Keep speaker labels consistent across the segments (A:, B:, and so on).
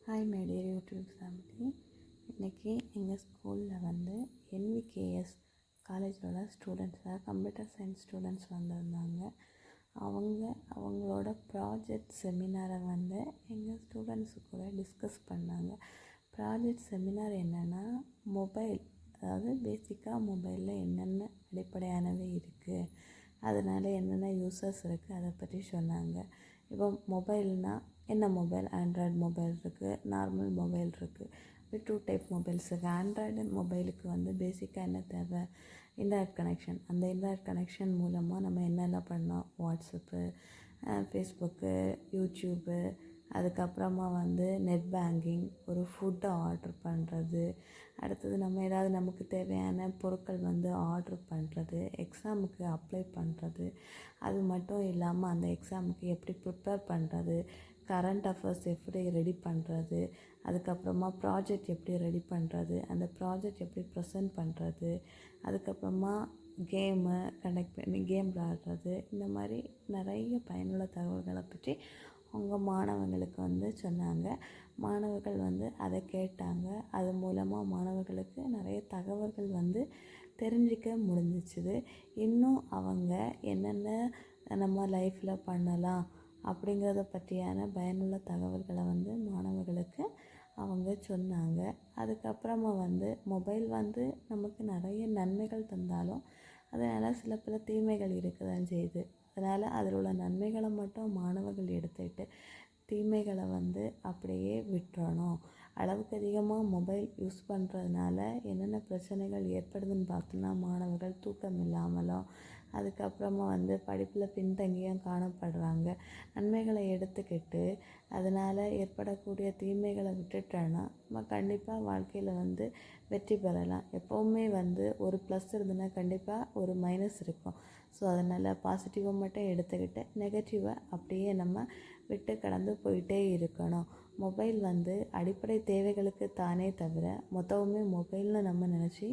A: Hi my dear YouTube family. இன்றைக்கி எங்கள் ஸ்கூலில் வந்து NVKS காலேஜோட ஸ்டூடெண்ட்ஸாக கம்ப்யூட்டர் சயின்ஸ் ஸ்டூடெண்ட்ஸ் வந்திருந்தாங்க. அவங்களோட ப்ராஜெக்ட் செமினாரை வந்து எங்கள் ஸ்டூடெண்ட்ஸு கூட டிஸ்கஸ் பண்ணாங்க. ப்ராஜெக்ட் செமினார் என்னென்னா, மொபைல், அதாவது பேசிக்காக மொபைலில் என்னென்ன அடிப்படையானவை இருக்குது, அதனால் என்னென்ன யூசஸ் இருக்குது, அதை பற்றி சொன்னாங்க. இப்போ மொபைல்னால் என்ன மொபைல்? ஆண்ட்ராய்டு மொபைல் இருக்குது, நார்மல் மொபைல் இருக்குது. இப்படி 2 டைப் மொபைல்ஸ் இருக்குது. ஆண்ட்ராய்டு மொபைலுக்கு வந்து பேசிக்காக என்ன தேவை? Internet connection. அந்த இன்டர்நெட் கனெக்ஷன் மூலமாக நம்ம என்னென்ன பண்ணோம்? வாட்ஸ்அப்பு, ஃபேஸ்புக்கு, யூடியூப்பு, அதுக்கப்புறமா வந்து நெட் பேங்கிங், ஒரு ஃபுட்டை ஆர்டர் பண்ணுறது, அடுத்தது நம்ம ஏதாவது நமக்கு தேவையான பொருட்கள் வந்து ஆர்டர் பண்ணுறது, எக்ஸாமுக்கு அப்ளை பண்ணுறது, அது மட்டும் இல்லாமல் அந்த எக்ஸாமுக்கு எப்படி ப்ரிப்பேர் பண்ணுறது, கரண்ட் அஃபேர்ஸ் எப்படி ரெடி பண்ணுறது, அதுக்கப்புறமா ப்ராஜெக்ட் எப்படி ரெடி பண்ணுறது, அந்த ப்ராஜெக்ட் எப்படி ப்ரெசென்ட் பண்ணுறது, அதுக்கப்புறமா கேமு கண்டக்ட் பண்ணி கேம் விளாடுறது, இந்த மாதிரி நிறைய பயனுள்ள தகவல்களை பற்றி அவங்க மாணவர்களுக்கு வந்து சொன்னாங்க. மாணவர்கள் வந்து அதை கேட்டாங்க. அது மூலமாக மாணவர்களுக்கு நிறைய தகவல்கள் வந்து தெரிஞ்சிக்க முடிஞ்சிச்சுது. இன்னும் அவங்க என்னென்ன நம்ம லைஃப்பில் பண்ணலாம் அப்படிங்கிறத பற்றியான பயனுள்ள தகவல்களை வந்து மாணவர்களுக்கு அவங்க சொன்னாங்க. அதுக்கப்புறமா வந்து மொபைல் வந்து நமக்கு நிறைய நன்மைகள் தந்தாலும் அதனால் சில பல தீமைகள் இருக்க தான் செய்யுது. அதனால் அதில் உள்ள நன்மைகளை மட்டும் மாணவர்கள் எடுத்துக்கிட்டு தீமைகளை வந்து அப்படியே விட்டுறணும். அளவுக்கு அதிகமாக மொபைல் யூஸ் பண்ணுறதுனால என்னென்ன பிரச்சனைகள் ஏற்படுதுன்னு பார்த்தோம்னா, மாணவர்கள் தூக்கம் இல்லாமலும், அதுக்கப்புறமா வந்து படிப்பில் பின்தங்கியும் காணப்படுறாங்க. நன்மைகளை எடுத்துக்கிட்டு அதனால் ஏற்படக்கூடிய தீமைகளை விட்டுட்டோன்னா நம்ம கண்டிப்பாக வாழ்க்கையில் வந்து வெற்றி பெறலாம். எப்போவுமே வந்து ஒரு ப்ளஸ் இருந்ததுன்னா கண்டிப்பாக ஒரு மைனஸ் இருக்கும். ஸோ அதனால் பாசிட்டிவை மட்டும் எடுத்துக்கிட்டு நெகட்டிவை அப்படியே நம்ம விட்டு கடந்து போயிட்டே இருக்கணும். மொபைல் வந்து அடிப்படை தேவைகளுக்கு தானே தவிர மொத்தமுமே மொபைல்னு நம்ம நினச்சி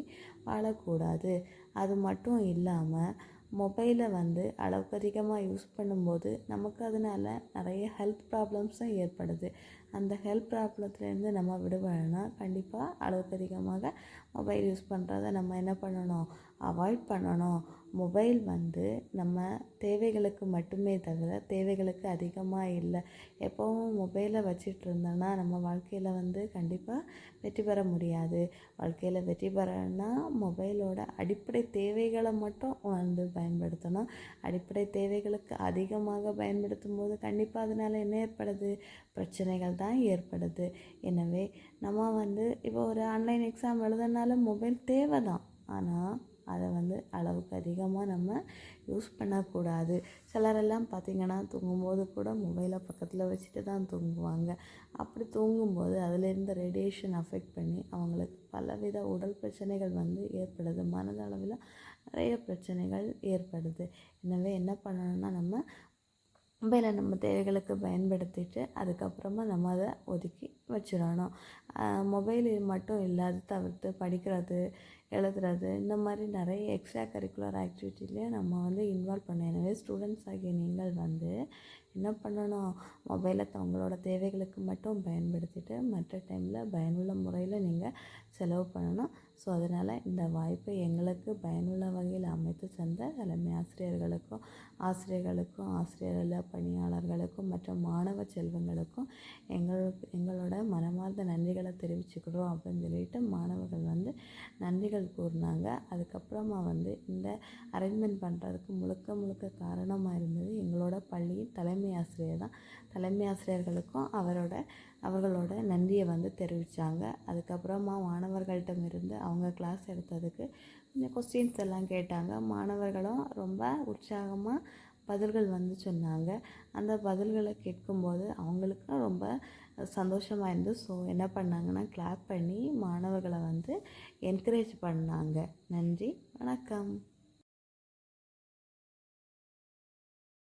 A: வாழக்கூடாது. அது மட்டும் இல்லாமல் மொபைலை வந்து அளவுக்கு அதிகமாக யூஸ் பண்ணும்போது நமக்கு அதனால் நிறைய ஹெல்த் ப்ராப்ளம்ஸும் ஏற்படுது. அந்த ஹெல்த் ப்ராப்ளத்துலேருந்து நம்ம விடுபடணும்னா கண்டிப்பாக அளவுக்கு அதிகமாக மொபைல் யூஸ் பண்ணுறத நம்ம என்ன பண்ணணும்? அவாய்ட் பண்ணணும். மொபைல் வந்து நம்ம தேவைகளுக்கு மட்டுமே தவிர தேவைகளுக்கு அதிகமாக இல்லை. எப்போவும் மொபைலை வச்சிட்டு இருந்தோன்னா நம்ம வாழ்க்கையில் வந்து கண்டிப்பாக வெற்றி பெற முடியாது. வாழ்க்கையில் வெற்றி பெறணும்னா மொபைலோட அடிப்படை தேவைகளை மட்டும் வந்து பயன்படுத்தணும். அடிப்படை தேவைகளுக்கு அதிகமாக பயன்படுத்தும் போது கண்டிப்பாக அதனால் என்ன ஏற்படுது? பிரச்சனைகள் தான் ஏற்படுது. எனவே நம்ம வந்து இப்போ ஒரு ஆன்லைன் எக்ஸாம் எழுதுனாலும் மொபைல் தேவை தான். ஆனால் அதை வந்து அளவுக்கு அதிகமாக நம்ம யூஸ் பண்ணக்கூடாது. சிலரெல்லாம் பார்த்திங்கன்னா தூங்கும்போது கூட மொபைலை பக்கத்தில் வச்சுட்டு தான் தூங்குவாங்க. அப்படி தூங்கும்போது அதிலேருந்து ரேடியேஷன் அஃபெக்ட் பண்ணி அவங்களுக்கு பலவித உடல் பிரச்சனைகள் வந்து ஏற்படுது. மனதளவில் நிறைய பிரச்சனைகள் ஏற்படுது. எனவே என்ன பண்ணணும்னா, நம்ம மொபைலை நம்ம தேவைகளுக்கு பயன்படுத்திட்டு அதுக்கப்புறமா நம்ம அதை ஒதுக்கி வச்சிடணும். மொபைல் மட்டும் இல்லாத தவிர்த்து படிக்கிறது, எழுதுறது, இந்த மாதிரி நிறைய எக்ஸ்ட்ரா கரிக்குலர் ஆக்டிவிட்டிலையும் நம்ம வந்து இன்வால்வ் பண்ணணும். எனவே ஸ்டூடெண்ட்ஸ் ஆகிய நீங்கள் வந்து என்ன பண்ணணும்? மொபைலை உங்களோட தேவைகளுக்கு மட்டும் பயன்படுத்திட்டு மற்ற டைமில் பயனுள்ள முறையில் நீங்கள் செலவு பண்ணணும். ஸோ அதனால் இந்த வாய்ப்பை எங்களுக்கு பயனுள்ள வகையில் அமைத்து தந்த தலைமை ஆசிரியர்களுக்கும், ஆசிரியர் பணியாளர்களுக்கும் மற்றும் மாணவ செல்வங்களுக்கும் எங்களோட மனமார்ந்த நன்றிகளை தெரிவிச்சுக்கிறோம் அப்படின்னு சொல்லிட்டு மாணவர்கள் வந்து நன்றிகள் கூறினாங்க. அதுக்கப்புறமா வந்து இந்த அரேஞ்ச்மெண்ட் பண்ணுறதுக்கு முழுக்க காரணமாக இருந்தது எங்களோட பள்ளியின் தலைமை ஆசிரியர் தான். தலைமை ஆசிரியர்களுக்கும் அவர்களோட நன்றியை வந்து தெரிவித்தாங்க. அதுக்கப்புறமா மாணவர்கள்ட்டமிருந்து அவங்க கிளாஸ் எடுத்ததுக்கு இந்த கொஸ்டின்ஸ் எல்லாம் கேட்டாங்க. மாணவர்களும் ரொம்ப உற்சாகமாக பதில்கள் வந்து சொன்னாங்க. அந்த பதில்களை கேட்கும்போது அவங்களுக்கும் ரொம்ப சந்தோஷமாக இருந்து ஸோ என்ன பண்ணாங்கன்னா கிளாப் பண்ணி மாணவர்களை வந்து என்கரேஜ் பண்ணாங்க. நன்றி, வணக்கம்.